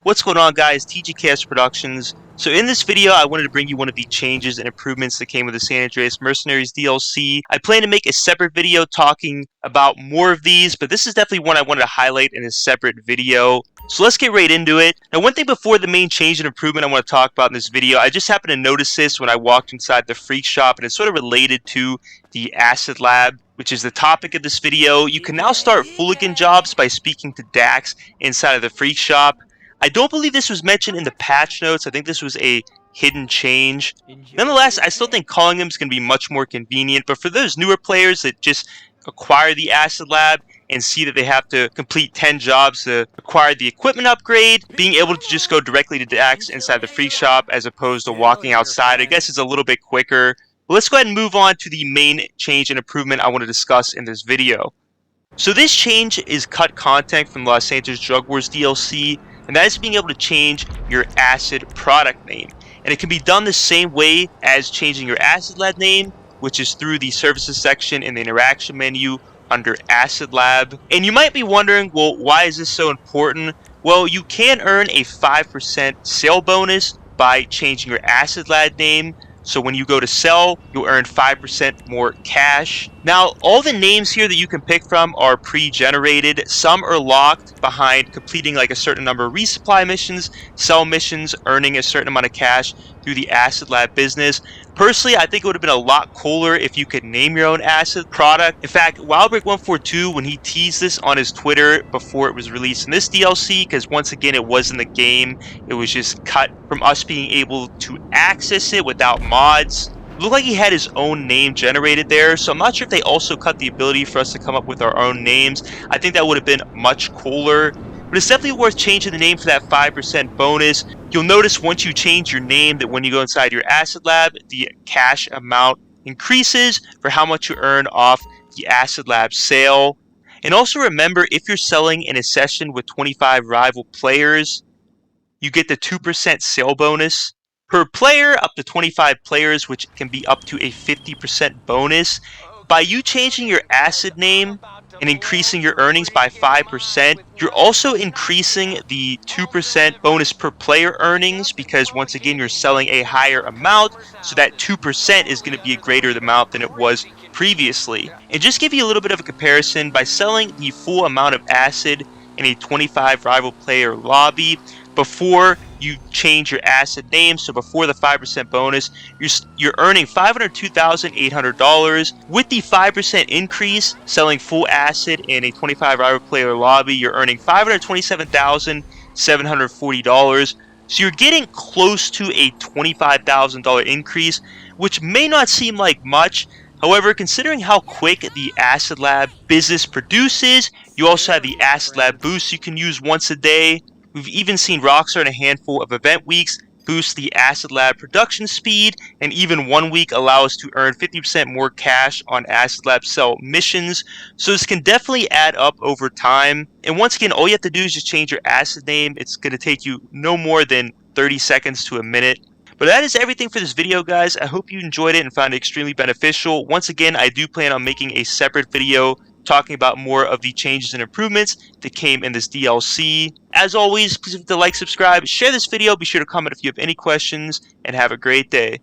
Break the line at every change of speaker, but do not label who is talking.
What's going on, guys? TGKS Productions. So in this video, I wanted to bring you one of the changes and improvements that came with the San Andreas Mercenaries DLC. I plan to make a separate video talking about more of these, but this is definitely one I wanted to highlight in a separate video. So let's get right into it. Now, one thing before the main change and improvement I want to talk about in this video, I just happened to notice this when I walked inside the Freak Shop, and it's sort of related to the Acid Lab, which is the topic of this video. You can now start Fooligan jobs by speaking to Dax inside of the Freak Shop. I don't believe this was mentioned in the patch notes. I think this was a hidden change. Nonetheless, I still think calling them is going to be much more convenient, but for those newer players that just acquire the Acid Lab and see that they have to complete 10 jobs to acquire the equipment upgrade, being able to just go directly to Dax inside the Freak Shop as opposed to walking outside, I guess it's a little bit quicker. But let's go ahead and move on to the main change and improvement I want to discuss in this video. So this change is cut content from Los Angeles Drug Wars DLC, and that is being able to change your acid product name. And it can be done the same way as changing your Acid Lab name, which is through the services section in the interaction menu under Acid Lab. And you might be wondering, well, why is this so important? Well, you can earn a 5% sale bonus by changing your Acid Lab name. So when you go to sell, you'll earn 5% more cash. Now, all the names here that you can pick from are pre-generated. Some are locked behind completing like a certain number of resupply missions, sell missions, earning a certain amount of cash through the Acid Lab business. Personally, I think it would have been a lot cooler if you could name your own acid product. In fact, Wildbreak142, when he teased this on his Twitter before it was released in this DLC, because once again, it was in the game, it was just cut from us being able to access it without mods. It looked like he had his own name generated there, so I'm not sure if they also cut the ability for us to come up with our own names. I think that would have been much cooler. But it's definitely worth changing the name for that 5% bonus. You'll notice once you change your name that when you go inside your Acid Lab, the cash amount increases for how much you earn off the Acid Lab sale. And also remember, if you're selling in a session with 25 rival players, you get the 2% sale bonus per player up to 25 players, which can be up to a 50% bonus. By you changing your acid name and increasing your earnings by 5%, you're also increasing the 2% bonus per player earnings, because once again you're selling a higher amount, so that 2% is going to be a greater amount than it was previously. And just give you a little bit of a comparison, by selling the full amount of acid in a 25 rival player lobby before you change your acid name, so before the 5% bonus, you're earning $502,800. With the 5% increase, selling full acid in a 25 rival player lobby, you're earning $527,740. So you're getting close to a $25,000 increase, which may not seem like much. However, considering how quick the Acid Lab business produces, you also have the Acid Lab boost you can use once a day. We've even seen Rockstar in a handful of event weeks boost the Acid Lab production speed, and even 1 week allow us to earn 50% more cash on Acid Lab sell missions. So this can definitely add up over time. And once again, all you have to do is just change your acid name. It's going to take you no more than 30 seconds to a minute. But that is everything for this video, guys. I hope you enjoyed it and found it extremely beneficial. Once again, I do plan on making a separate video talking about more of the changes and improvements that came in this DLC. As always, please hit the like, subscribe, share this video, be sure to comment if you have any questions, and have a great day.